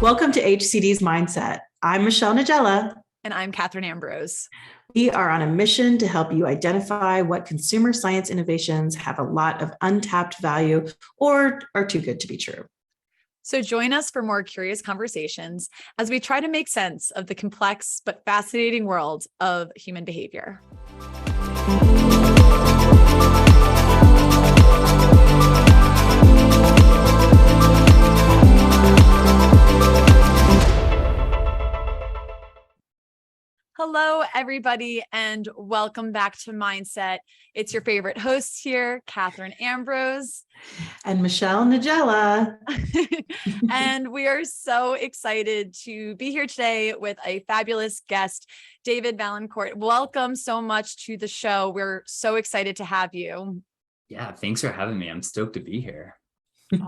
Welcome to HCD's Mindset. I'm Michelle Nigella. And I'm Kathryn Ambrose. We are on a mission to help you identify what consumer science innovations have a lot of untapped value or are too good to be true. So join us for more curious conversations as we try to make sense of the complex but fascinating world of human behavior. Hello, everybody, and welcome back to Mindset. It's your favorite hosts here, Kathryn Ambrose. And Michelle Nigella. And we are so excited to be here today with a fabulous guest, David Vaillencourt. Welcome so much to the show. We're so excited to have you. Yeah, thanks for having me. I'm stoked to be here.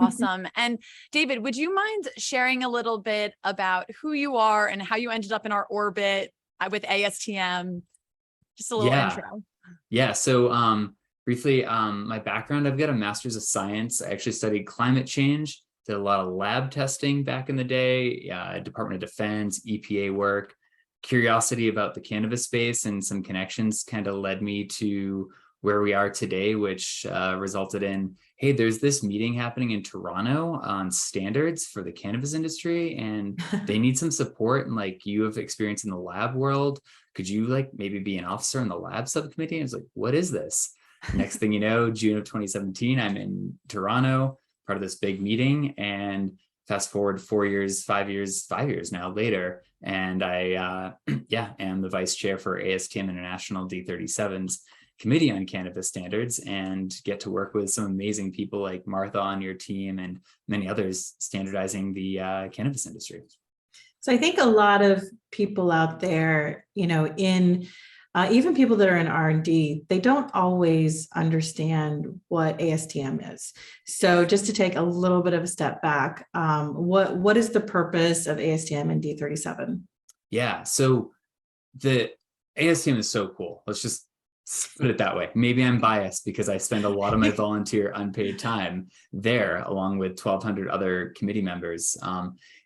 Awesome. And David, would you mind sharing a little bit about who you are and how you ended up in our orbit with ASTM? Just a little intro. Yeah. So briefly, my background, I've got a master's of science. I actually studied climate change, did a lot of lab testing back in the day, Department of Defense, EPA work. Curiosity about the cannabis space and some connections kind of led me to where we are today, which resulted in, hey, there's this meeting happening in Toronto on standards for the cannabis industry, and they need some support. And like, you have experience in the lab world. Could you like maybe be an officer in the lab subcommittee? And I was like, what is this? Next thing you know, June of 2017, I'm in Toronto, part of this big meeting, and fast forward 4 years, 5 years now later, and I am the vice chair for ASTM International D37's Committee on Cannabis Standards, and get to work with some amazing people like Martha on your team and many others standardizing the cannabis industry. So I think a lot of people out there, in even people that are in R&D, they don't always understand what ASTM is. So just to take a little bit of a step back, what is the purpose of ASTM and D37? Yeah, so the ASTM is so cool. Let's just put it that way. Maybe I'm biased because I spend a lot of my volunteer unpaid time there, along with 1,200 other committee members.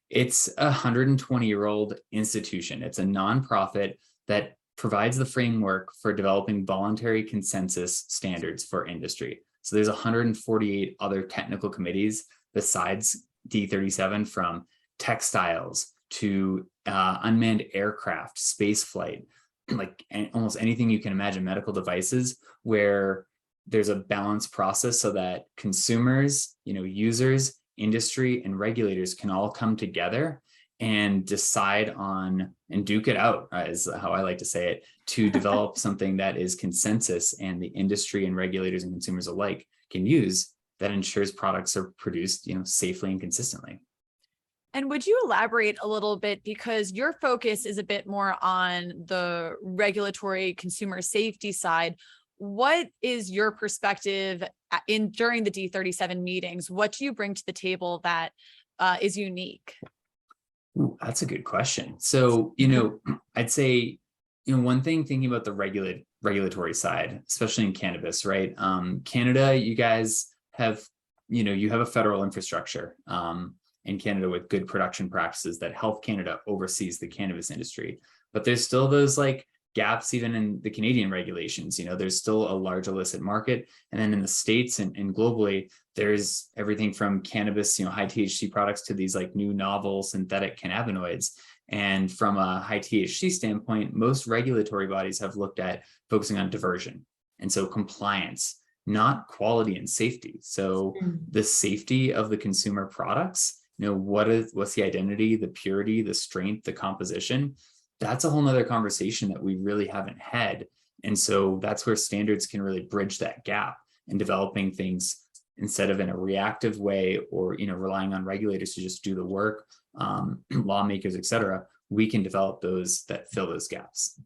It's a 120-year-old institution. It's a nonprofit that provides the framework for developing voluntary consensus standards for industry. So there's 148 other technical committees besides D37, from textiles to unmanned aircraft, space flight, like almost anything you can imagine, medical devices, where there's a balanced process so that consumers, users, industry, and regulators can all come together and decide on and duke it out, is how I like to say it, to develop something that is consensus and the industry and regulators and consumers alike can use, that ensures products are produced, safely and consistently. And would you elaborate a little bit, because your focus is a bit more on the regulatory consumer safety side? What is your perspective during the D37 meetings? What do you bring to the table that is unique? Ooh, that's a good question. So, I'd say, one thing, thinking about the regulatory side, especially in cannabis, right? Canada, you guys have, you have a federal infrastructure in Canada with good production practices that Health Canada oversees the cannabis industry. But there's still those like gaps even in the Canadian regulations. There's still a large illicit market. And then in the States and globally, there's everything from cannabis, high THC products, to these like new novel synthetic cannabinoids. And from a high THC standpoint, most regulatory bodies have looked at focusing on diversion. And so compliance, not quality and safety. So the safety of the consumer products, what's the identity, the purity, the strength, the composition. That's a whole nother conversation that we really haven't had. And so that's where standards can really bridge that gap in developing things instead of in a reactive way or, relying on regulators to just do the work, lawmakers, et cetera. We can develop those that fill those gaps.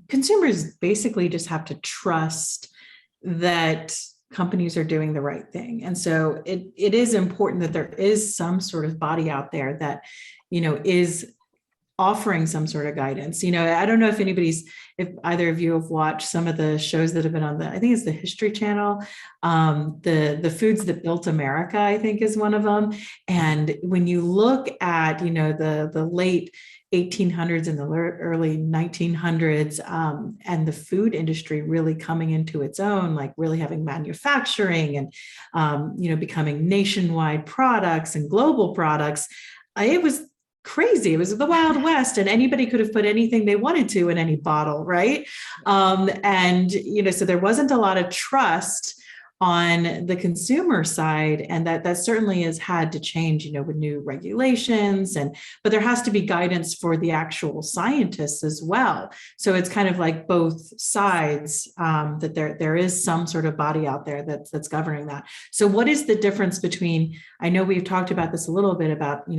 Consumers basically just have to trust that companies are doing the right thing. And so it is important that there is some sort of body out there that, is offering some sort of guidance. I don't know if either of you have watched some of the shows that have been on I think it's the History Channel. The Foods That Built America, I think, is one of them. And when you look at, the late 1800s and the early 1900s, and the food industry really coming into its own, like really having manufacturing and, becoming nationwide products and global products, it was crazy. It was the Wild West, and anybody could have put anything they wanted to in any bottle, right? So there wasn't a lot of trust on the consumer side, and that certainly has had to change, with new regulations, but there has to be guidance for the actual scientists as well. So it's kind of like both sides, that there is some sort of body out there that's governing that. So what is the difference between? I know we've talked about this a little bit about,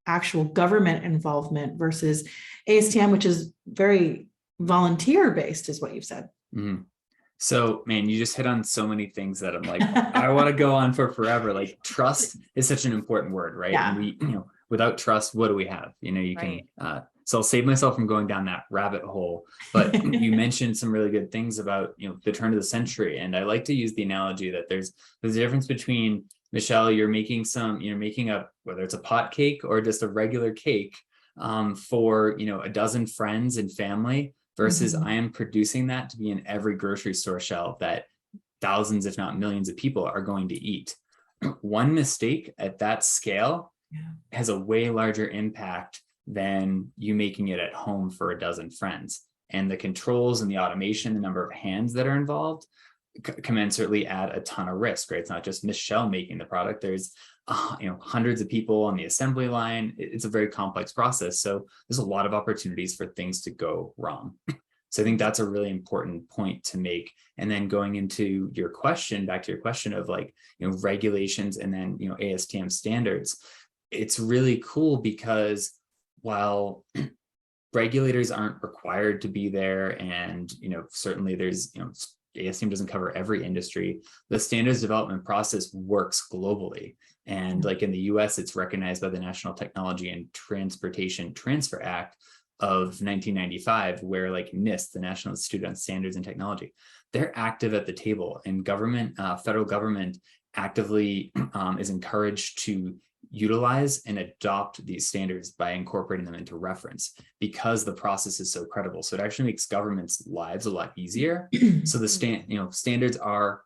actual government involvement versus ASTM, which is very volunteer based, is what you've said. Mm-hmm. So, man, you just hit on so many things that I'm like, I want to go on for forever. Like, trust is such an important word, right? Yeah. And we, without trust, what do we have? You Right. can, so I'll save myself from going down that rabbit hole, but you mentioned some really good things about, the turn of the century. And I like to use the analogy that there's a difference between, Michelle, you're making whether it's a pot cake or just a regular cake, for, a dozen friends and family, versus I am producing that to be in every grocery store shelf that thousands, if not millions of people are going to eat. One mistake at that scale has a way larger impact than you making it at home for a dozen friends. And the controls and the automation, the number of hands that are involved, commensurately add a ton of risk, right? It's not just Michelle making the product. There's hundreds of people on the assembly line. It's a very complex process. So there's a lot of opportunities for things to go wrong. So I think that's a really important point to make. And then going into your question, back to your question of regulations and then, ASTM standards, it's really cool because while regulators aren't required to be there, and, certainly there's, ASTM doesn't cover every industry, the standards development process works globally. And like in the US, it's recognized by the National Technology and Transportation Transfer Act of 1995, where NIST, the National Institute on Standards and Technology, they're active at the table, and federal government actively is encouraged to utilize and adopt these standards by incorporating them into reference, because the process is so credible. So it actually makes government's lives a lot easier. So the standards are,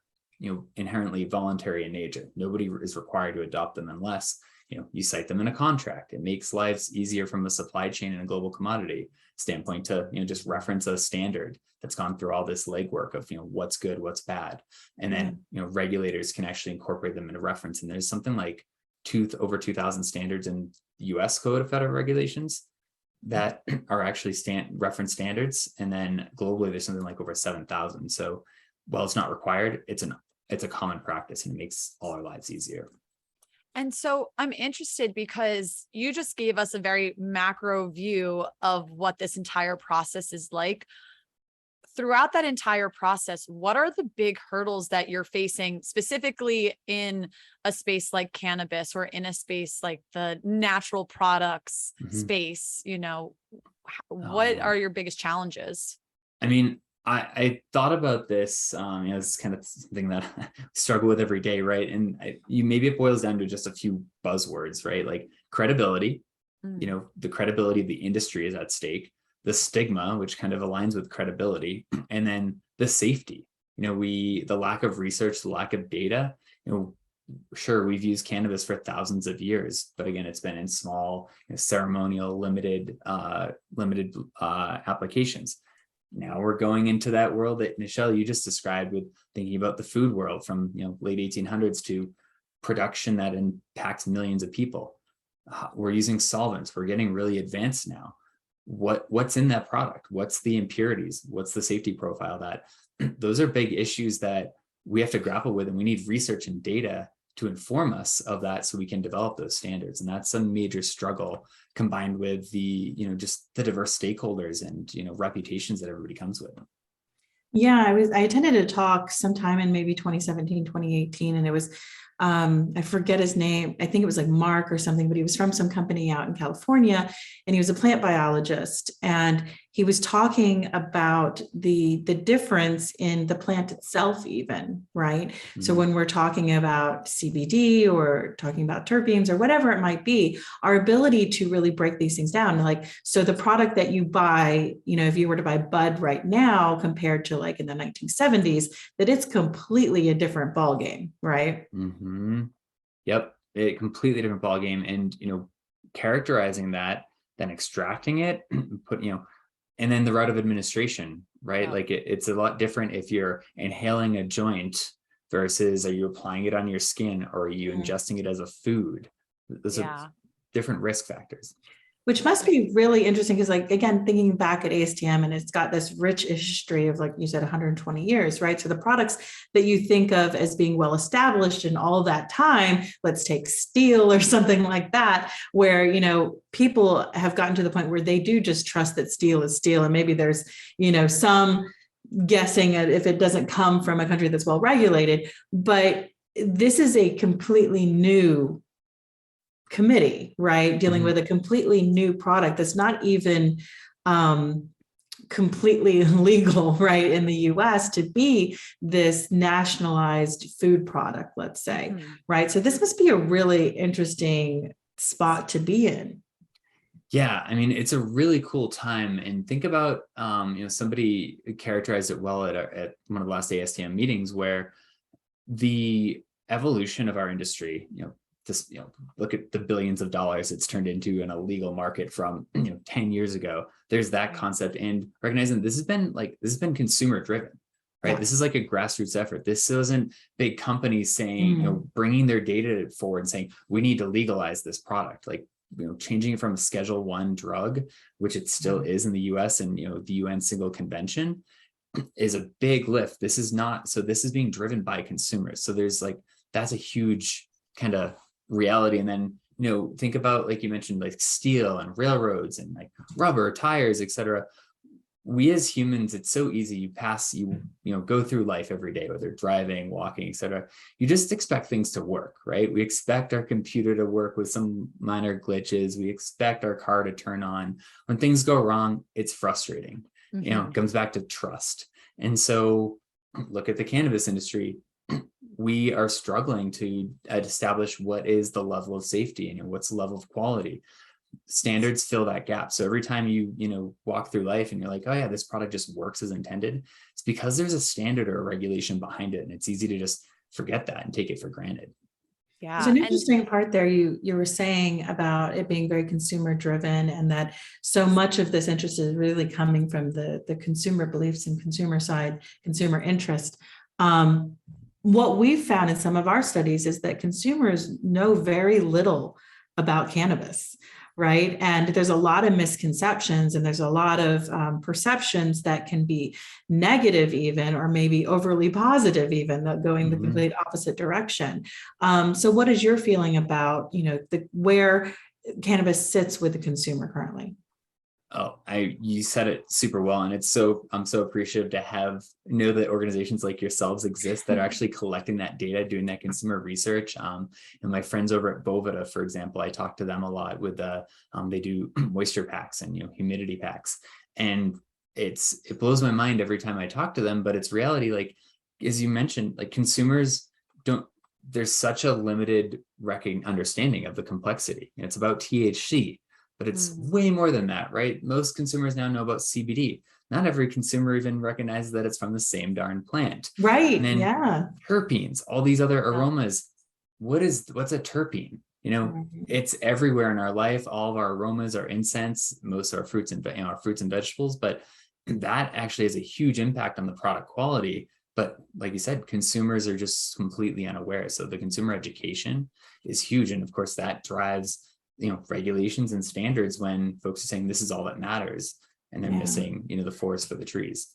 inherently voluntary in nature. Nobody is required to adopt them unless, you cite them in a contract. It makes lives easier from a supply chain and a global commodity standpoint to, just reference a standard that's gone through all this legwork of, what's good, what's bad. And then, regulators can actually incorporate them into reference. And there's something like over 2,000 standards in the US Code of Federal Regulations that are actually reference standards. And then globally, there's something like over 7,000. So while it's not required, it's a common practice, and it makes all our lives easier. And so I'm interested because you just gave us a very macro view of what this entire process is like. Throughout that entire process, what are the big hurdles that you're facing specifically in a space like cannabis, or in a space like the natural products space? What are your biggest challenges? I mean, I thought about this, it's kind of something that I struggle with every day, right? And maybe it boils down to just a few buzzwords, right? Like credibility, the credibility of the industry is at stake. The stigma, which kind of aligns with credibility, and then the safety. The lack of research, the lack of data. Sure, we've used cannabis for thousands of years, but again, it's been in small, ceremonial, limited applications. Now we're going into that world that Michelle, you just described, with thinking about the food world from late 1800s to production that impacts millions of people. We're using solvents. We're getting really advanced now. What's in that product? What's the impurities? What's the safety profile? That those are big issues that we have to grapple with, and we need research and data to inform us of that so we can develop those standards. And that's a major struggle, combined with the, just the diverse stakeholders and, reputations that everybody comes with. Yeah, I attended a talk sometime in maybe 2017, 2018, and it was I forget his name. I think it was like Mark or something, but he was from some company out in California, and he was a plant biologist. And he was talking about the difference in the plant itself, even, right? Mm-hmm. So when we're talking about CBD or talking about terpenes or whatever it might be, our ability to really break these things down, like, so the product that you buy, if you were to buy bud right now compared to like in the 1970s, that it's completely a different ballgame, right? Mm-hmm. Yep, a completely different ballgame, and characterizing that, then extracting it, and then the route of administration, right? Yeah. Like it's a lot different if you're inhaling a joint versus are you applying it on your skin, or are you ingesting it as a food? Those are different risk factors. Which must be really interesting because, like, again, thinking back at ASTM, and it's got this rich history of, like you said, 120 years, right? So the products that you think of as being well established in all that time, let's take steel or something like that, where, people have gotten to the point where they do just trust that steel is steel. And maybe there's, some guessing at if it doesn't come from a country that's well regulated, but this is a completely new committee, right? Dealing with a completely new product that's not even completely legal, right, in the US to be this nationalized food product, let's say, right? So this must be a really interesting spot to be in. Yeah, I mean, it's a really cool time. And think about, somebody characterized it well at one of the last ASTM meetings, where the evolution of our industry, just look at the billions of dollars it's turned into an illegal market from 10 years ago. There's that concept, and recognizing this has been consumer driven, right? Yeah. This is like a grassroots effort. This isn't big companies saying, bringing their data forward and saying we need to legalize this product, like changing it from a Schedule I drug, which it still is in the US and the UN single convention, is a big lift. This is not, so this is being driven by consumers. So there's that's a huge kind of reality. And then think about, like you mentioned, like steel and railroads and like rubber tires, etc. We as humans, it's so easy. You go through life every day, whether driving, walking, etc. You just expect things to work, right? We expect our computer to work with some minor glitches. We expect our car to turn on. When things go wrong, it's frustrating. It comes back to trust. And so look at the cannabis industry. We are struggling to establish what is the level of safety and what's the level of quality. Standards fill that gap. So every time you walk through life and you're like, oh yeah, this product just works as intended, it's because there's a standard or a regulation behind it. And it's easy to just forget that and take it for granted. Yeah. There's an interesting part there you were saying about it being very consumer driven, and that so much of this interest is really coming from the consumer beliefs and consumer side, consumer interest. What we've found in some of our studies is that consumers know very little about cannabis, right? And there's a lot of misconceptions, and there's a lot of perceptions that can be negative even, or maybe overly positive even, going the complete opposite direction. So what is your feeling about, where cannabis sits with the consumer currently? Oh, you said it super well. And I'm so appreciative to know that organizations like yourselves exist that are actually collecting that data, doing that consumer research. And my friends over at Bovita, for example, I talk to them a lot with they do moisture packs and humidity packs. And it blows my mind every time I talk to them, but it's reality. Like, as you mentioned, like consumers there's such a limited understanding of the complexity. It's about THC. But it's way more than that, right? Most consumers now know about CBD. Not every consumer even recognizes that it's from the same darn plant. Right. And then yeah. Terpenes, all these other aromas. What's a terpene? It's everywhere in our life. All of our aromas are incense, most of our fruits and vegetables, but that actually has a huge impact on the product quality. But like you said, consumers are just completely unaware. So the consumer education is huge. And of course that drives regulations and standards when folks are saying this is all that matters, and they're missing, the forest for the trees.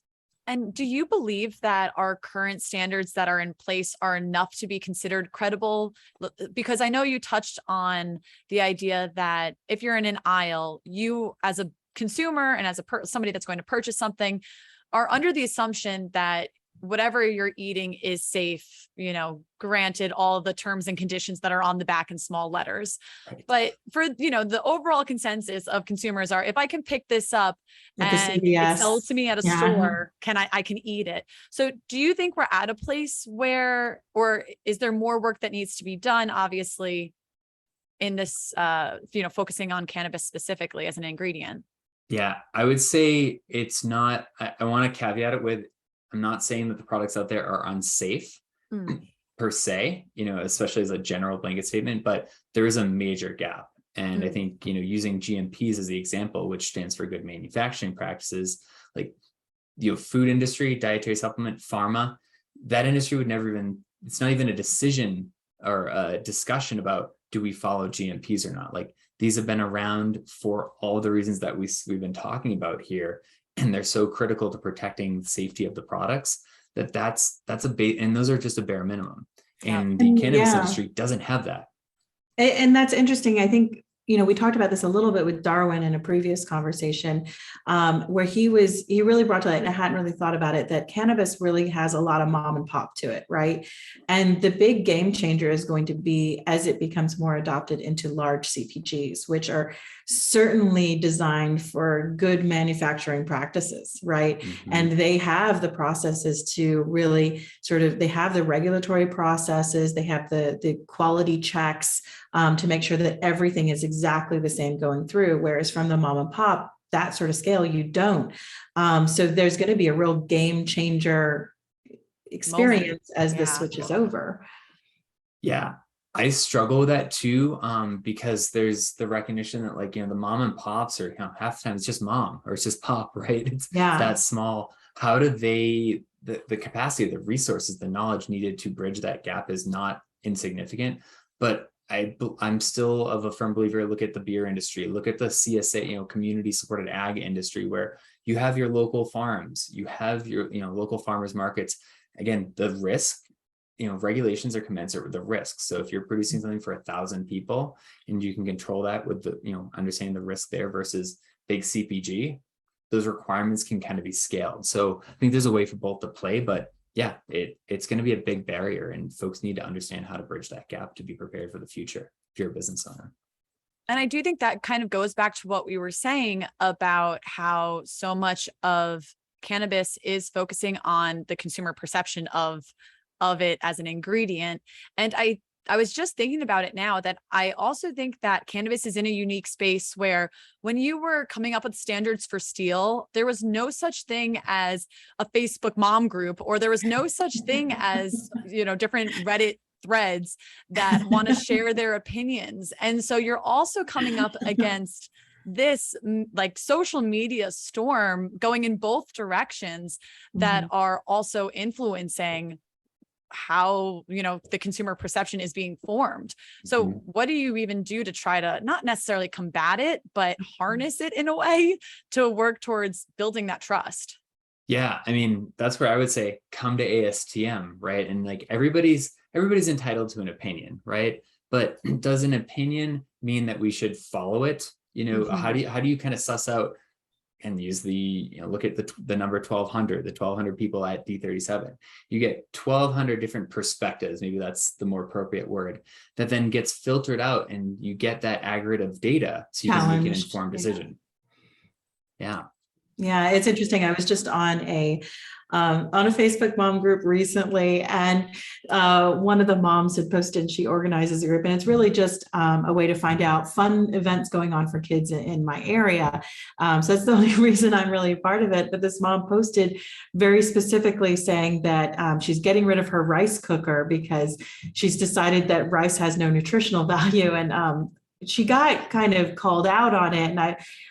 And do you believe that our current standards that are in place are enough to be considered credible? Because I know you touched on the idea that if you're in an aisle, you as a consumer and as somebody that's going to purchase something are under the assumption that whatever you're eating is safe, granted all the terms and conditions that are on the back in small letters. Right. But for, the overall consensus of consumers are, if I can pick this up Like a and it's CVS. sold to me at a Yeah. store, I can eat it. So do you think we're at a place where, or is there more work that needs to be done, obviously, in this, focusing on cannabis specifically as an ingredient? Yeah, I would say it's not, I want to caveat it with, I'm not saying that the products out there are unsafe per se, especially as a general blanket statement, but there is a major gap. And I think, using GMPs as the example, which stands for good manufacturing practices, like, food industry, dietary supplement, pharma, that industry would never even, it's not even a decision or a discussion about, do we follow GMPs or not? Like, these have been around for all the reasons that we've been talking about here. And they're so critical to protecting the safety of the products that's a bait. And those are just a bare minimum. And the cannabis industry doesn't have that. And that's interesting. I think, we talked about this a little bit with Darwin in a previous conversation, where he really brought to light, and I hadn't really thought about it, that cannabis really has a lot of mom and pop to it, right? And the big game changer is going to be as it becomes more adopted into large CPGs, which are certainly designed for good manufacturing practices, right? And they have the processes to really they have the regulatory processes, they have the quality checks, to make sure that everything is exactly the same going through. Whereas from the mom and pop, that sort of scale, you don't. So there's going to be a real game changer experience as this switches over. Yeah, I struggle with that too, because there's the recognition that, like, the mom and pops are, half the time it's just mom or it's just pop, right? It's that small. How do they, the capacity, the resources, the knowledge needed to bridge that gap is not insignificant. But I'm still of a firm believer, look at the beer industry, look at the CSA, community supported ag industry, where you have your local farms, you have your, local farmers markets. Again, the risk, regulations are commensurate with the risk. So if you're producing something for 1,000 people and you can control that with the, understanding the risk there versus big CPG, those requirements can kind of be scaled. So I think there's a way for both to play, but yeah, it's going to be a big barrier, and folks need to understand how to bridge that gap to be prepared for the future if you're a business owner. And I do think that kind of goes back to what we were saying about how so much of cannabis is focusing on the consumer perception of it as an ingredient. And I was just thinking about it now, that I also think that cannabis is in a unique space where when you were coming up with standards for steel, there was no such thing as a Facebook mom group, or there was no such thing as, different Reddit threads that want to share their opinions. And so you're also coming up against this like social media storm going in both directions that are also influencing how, the consumer perception is being formed. So what do you even do to try to not necessarily combat it, but harness it in a way to work towards building that trust? Yeah, I mean, that's where I would say come to ASTM, right? And like everybody's entitled to an opinion, right? But does an opinion mean that we should follow it? How do you kind of suss out and use the, look at the number 1,200, the 1,200 people at D37. You get 1,200 different perspectives, maybe that's the more appropriate word, that then gets filtered out, and you get that aggregate of data so you can make an informed decision. Yeah. Yeah, it's interesting. I was just on a Facebook mom group recently, and one of the moms had posted, she organizes a group, and it's really just a way to find out fun events going on for kids in my area. So that's the only reason I'm really a part of it. But this mom posted very specifically saying that she's getting rid of her rice cooker because she's decided that rice has no nutritional value, and she got kind of called out on it. And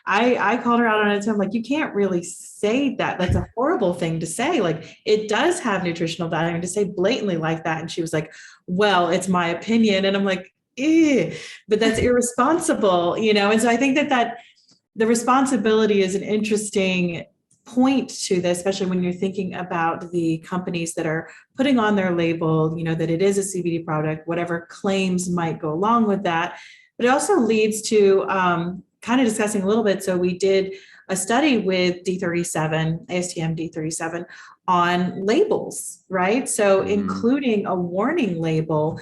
I called her out on it. So I'm like, you can't really say that. That's a horrible thing to say. Like, it does have nutritional value, and to say blatantly like that. And she was like, well, it's my opinion. And I'm like, but that's irresponsible, And so I think that the responsibility is an interesting point to this, especially when you're thinking about the companies that are putting on their label, that it is a CBD product, whatever claims might go along with that. But it also leads to kind of discussing a little bit. So we did a study with D37, ASTM D37 on labels, right? So including a warning label,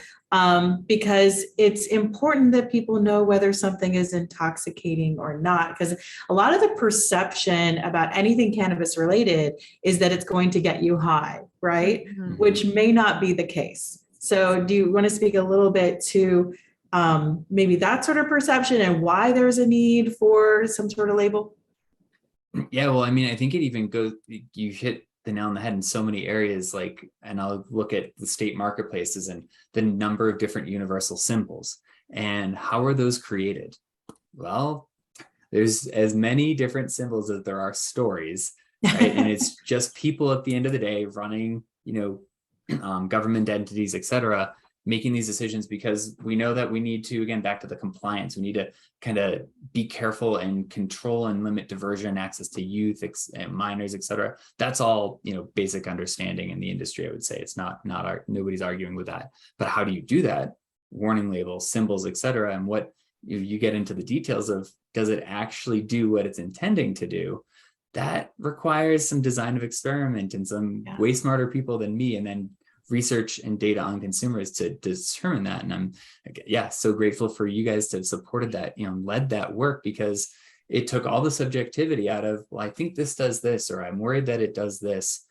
because it's important that people know whether something is intoxicating or not, because a lot of the perception about anything cannabis related is that it's going to get you high, right? Which may not be the case. So do you want to speak a little bit to maybe that sort of perception and why there's a need for some sort of label? Yeah, well, I mean, I think it even goes, you hit the nail on the head in so many areas, like, and I'll look at the state marketplaces and the number of different universal symbols and how are those created? Well, there's as many different symbols as there are stories, right? And it's just people at the end of the day running, government entities, et cetera, making these decisions because we know that we need to, again, back to the compliance, we need to kind of be careful and control and limit diversion, access to youth, and minors, et cetera. That's all, basic understanding in the industry. I would say it's nobody's arguing with that. But how do you do that? Warning labels, symbols, et cetera. And what you get into the details of, does it actually do what it's intending to do? That requires some design of experiment and some way smarter people than me, and then research and data on consumers to determine that. And I'm so grateful for you guys to have supported that, led that work, because it took all the subjectivity out of, well, I think this does this, or I'm worried that it does this.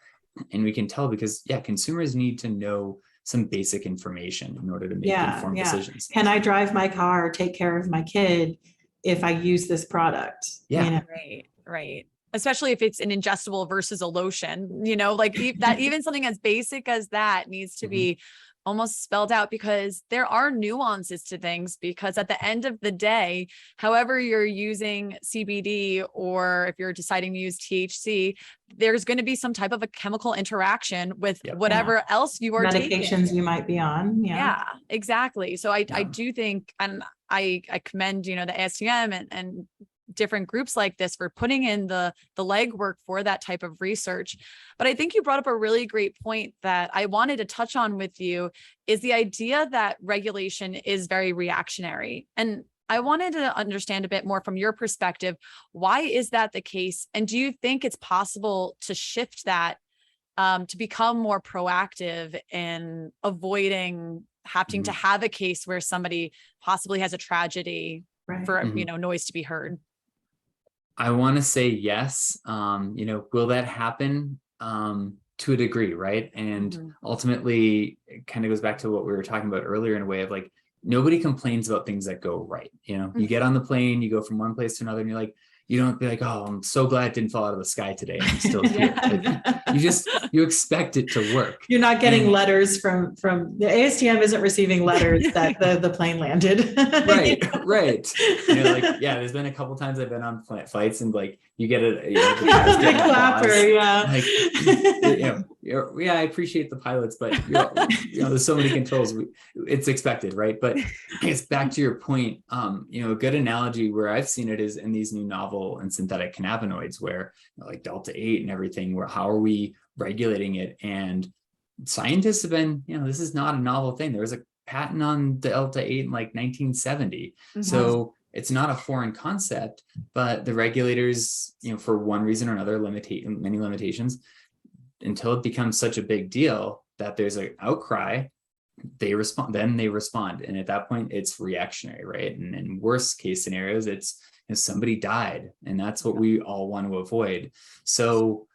And we can tell because consumers need to know some basic information in order to make informed decisions. Can I drive my car or take care of my kid if I use this product? Right. Especially if it's an ingestible versus a lotion, like that, even something as basic as that needs to be almost spelled out, because there are nuances to things, because at the end of the day, however you're using CBD, or if you're deciding to use THC, there's going to be some type of a chemical interaction with whatever else you are medications you might be on. Yeah, exactly. So I do think, and I commend, the ASTM and different groups like this for putting in the legwork for that type of research. But I think you brought up a really great point that I wanted to touch on with you, is the idea that regulation is very reactionary. And I wanted to understand a bit more from your perspective, why is that the case? And do you think it's possible to shift that to become more proactive in avoiding having to have a case where somebody possibly has a tragedy for, noise to be heard? I want to say yes. Will that happen to a degree, right? And ultimately, it kind of goes back to what we were talking about earlier in a way of like, nobody complains about things that go right. You get on the plane, you go from one place to another, and you're like, you don't be like, oh, I'm so glad it didn't fall out of the sky today. I'm still here. Like, you expect it to work. You're not getting letters from the ASTM isn't receiving letters that the plane landed. Right. There's been a couple times I've been on flights and like you get the clapper, I appreciate the pilots, but there's so many controls. It's expected, right? But it's back to your point. A good analogy where I've seen it is in these new novel and synthetic cannabinoids, where like Delta 8 and everything, where how are we regulating it? And scientists have been, this is not a novel thing. There was a patent on Delta 8 in like 1970. So it's not a foreign concept, but the regulators, for one reason or another, many limitations, until it becomes such a big deal that there's an outcry, they respond. And at that point, it's reactionary, right? And in worst case scenarios, it's somebody died, and that's what we all want to avoid. So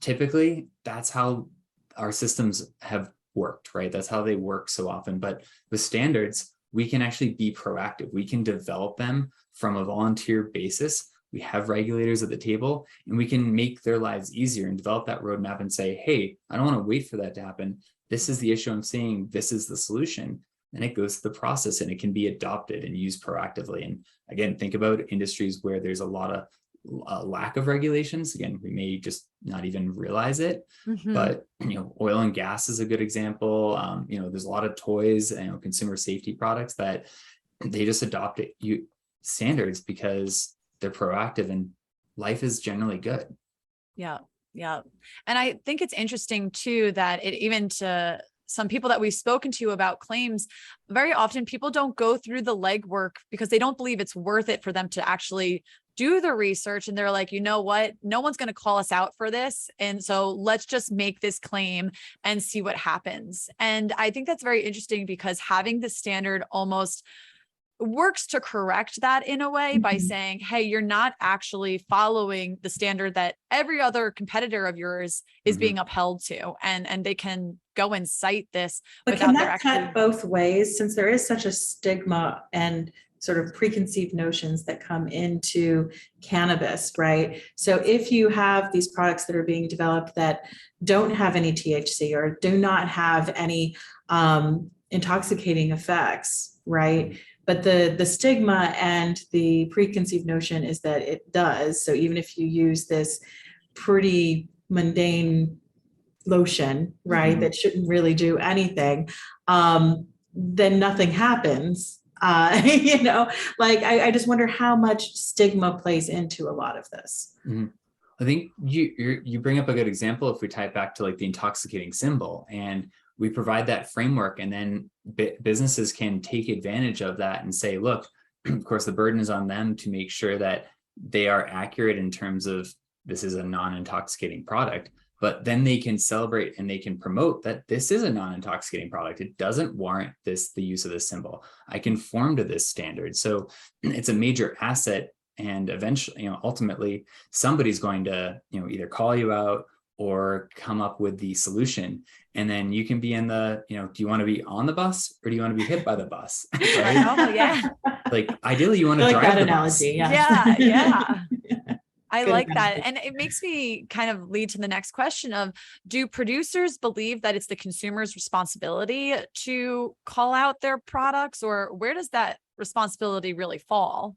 typically, that's how our systems have worked, right? That's how they work so often. But with standards, we can actually be proactive. We can develop them from a volunteer basis. We have regulators at the table, and we can make their lives easier and develop that roadmap and say, hey, I don't want to wait for that to happen. This is the issue I'm seeing. This is the solution. And it goes through the process, and it can be adopted and used proactively. And again, think about industries where there's a lot of lack of regulations. Again, we may just not even realize it, but oil and gas is a good example. There's a lot of toys, consumer safety products that they just adopt standards because they're proactive and life is generally good. Yeah. And I think it's interesting too, that it even to some people that we've spoken to about claims, very often people don't go through the legwork because they don't believe it's worth it for them to actually do the research. And they're like, you know what? No one's going to call us out for this. And so let's just make this claim and see what happens. And I think that's very interesting because having the standard almost works to correct that in a way by saying, hey, you're not actually following the standard that every other competitor of yours is being upheld to. And they can go and cite this But without can their that actually cut both ways, since there is such a stigma and sort of preconceived notions that come into cannabis, right? So if you have these products that are being developed that don't have any THC or do not have any intoxicating effects, right? But the stigma and the preconceived notion is that it does. So even if you use this pretty mundane lotion, right, that shouldn't really do anything, then nothing happens. You know, like I just wonder how much stigma plays into a lot of this. I think you bring up a good example if we tie it back to like the intoxicating symbol, and we provide that framework, and then businesses can take advantage of that and say, look, of course, the burden is on them to make sure that they are accurate in terms of this is a non-intoxicating product, but then they can celebrate and they can promote that this is a non-intoxicating product. It doesn't warrant the use of this symbol. I conform to this standard. So it's a major asset. And eventually, ultimately somebody's going to, either call you out or come up with the solution. And then you can be in the, do you want to be on the bus or do you want to be hit by the bus? Right? Oh, yeah. Like ideally you want to I like drive that the analogy. bus. Yeah. I Good like that. analogy. And it makes me kind of lead to the next question of, do producers believe that it's the consumer's responsibility to call out their products, or where does that responsibility really fall?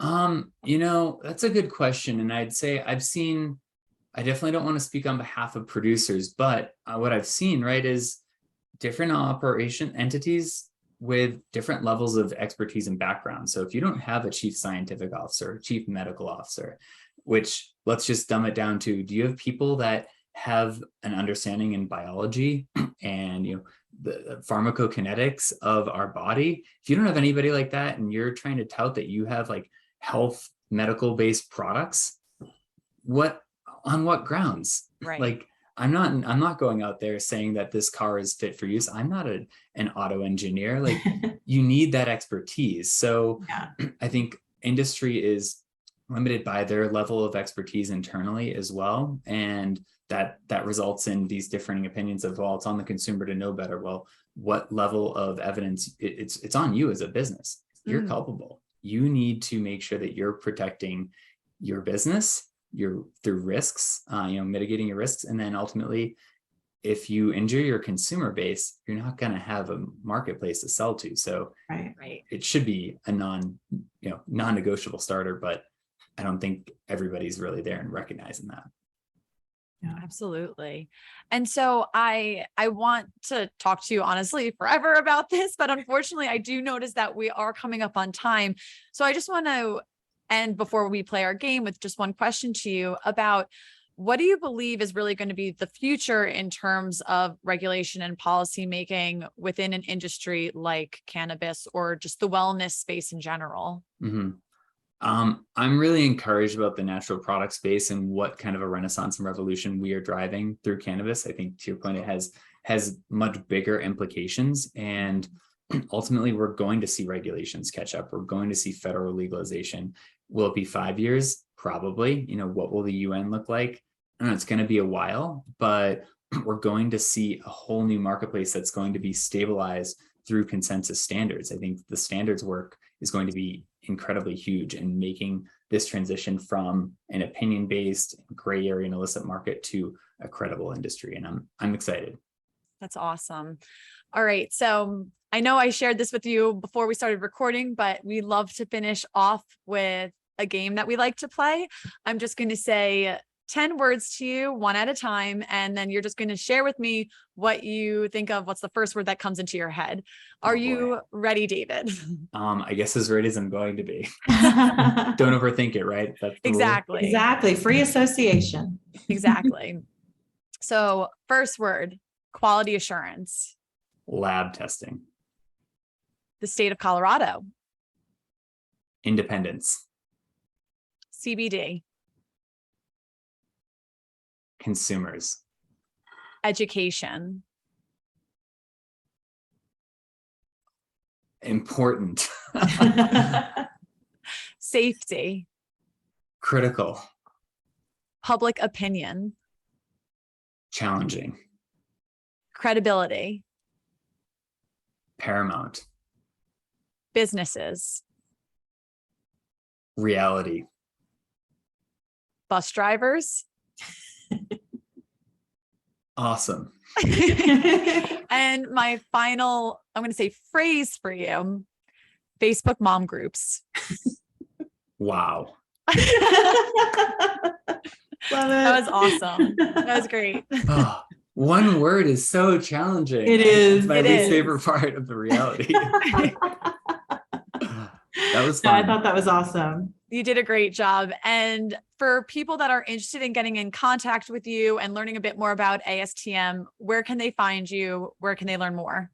That's a good question. And I'd say I definitely don't want to speak on behalf of producers, but what I've seen, right, is different operation entities with different levels of expertise and background. So if you don't have a chief scientific officer, chief medical officer, which let's just dumb it down to, do you have people that have an understanding in biology and, the pharmacokinetics of our body? If you don't have anybody like that and you're trying to tout that you have like health medical based products, on what grounds? Right. Like, I'm not going out there saying that this car is fit for use. I'm not an auto engineer. Like you need that expertise. So Yeah. I think industry is limited by their level of expertise internally as well. And that results in these differing opinions of, well, it's on the consumer to know better. Well, what level of evidence? It's on you as a business. You're culpable. You need to make sure that you're protecting your business, through risks, mitigating your risks. And then ultimately, if you injure your consumer base, you're not going to have a marketplace to sell to. So Right. it should be a non-negotiable starter, but I don't think everybody's really there and recognizing that. Yeah, absolutely. And so I want to talk to you honestly forever about this, but unfortunately I do notice that we are coming up on time. So I just want to end before we play our game with just one question to you about, what do you believe is really going to be the future in terms of regulation and policy making within an industry like cannabis or just the wellness space in general? I'm really encouraged about the natural product space and what kind of a renaissance and revolution we are driving through cannabis. I think, to your point, it has much bigger implications, and ultimately we're going to see regulations catch up. We're going to see federal legalization. Will it be 5 years? Probably. What will the UN look like? I don't know, it's going to be a while, but we're going to see a whole new marketplace that's going to be stabilized through consensus standards. I think the standards work is going to be incredibly huge in making this transition from an opinion-based gray area and illicit market to a credible industry. And I'm excited. That's awesome. All right. So I know I shared this with you before we started recording, but we love to finish off with a game that we like to play. I'm just going to say 10 words to you, one at a time, and then you're just going to share with me what you think of. What's the first word that comes into your head? Are you ready, David? I guess as ready as I'm going to be. Don't overthink it, right? That's the Exactly. Exactly. Free association. Exactly. So first word, Quality assurance. Lab testing. The state of Colorado. Independence. CBD. Consumers. Education. Important. Safety. Critical. Public opinion. Challenging. Credibility. Paramount. Businesses. Reality. Bus drivers. Awesome. And my final, I'm going to say phrase for you, Facebook mom groups. Wow. Love it. That was awesome. That was great. Oh, one word is so challenging. It is. It's my It least is. favorite part of the reality. That was No, I fun. thought that was awesome. You did a great job. And for people that are interested in getting in contact with you and learning a bit more about ASTM, where can they find you? Where can they learn more?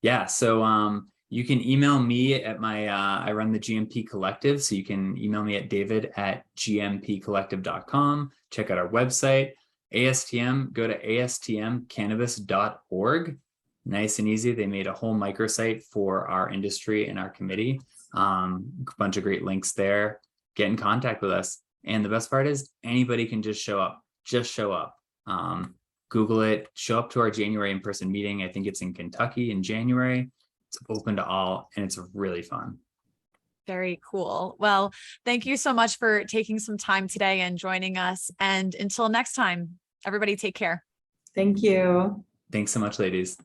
Yeah. So you can email me at my, I run the GMP Collective. So you can email me at david@gmpcollective.com. Check out our website. ASTM, go to astmcannabis.org. Nice and easy. They made a whole microsite for our industry and our committee. A bunch of great links there. Get in contact with us. And the best part is anybody can just show up. Just show up. Google it. Show up to our January in-person meeting. I think it's in Kentucky in January. It's open to all, and it's really fun. Very cool. Well, thank you so much for taking some time today and joining us. And until next time, everybody take care. Thank you. Thanks so much, ladies.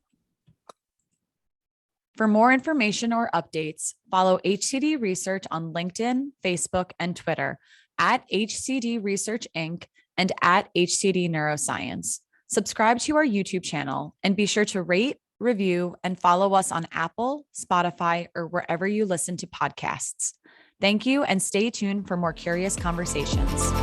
For more information or updates, follow HCD Research on LinkedIn, Facebook, and Twitter at HCD Research Inc. and at HCD Neuroscience. Subscribe to our YouTube channel and be sure to rate, review, and follow us on Apple, Spotify, or wherever you listen to podcasts. Thank you and stay tuned for more curious conversations.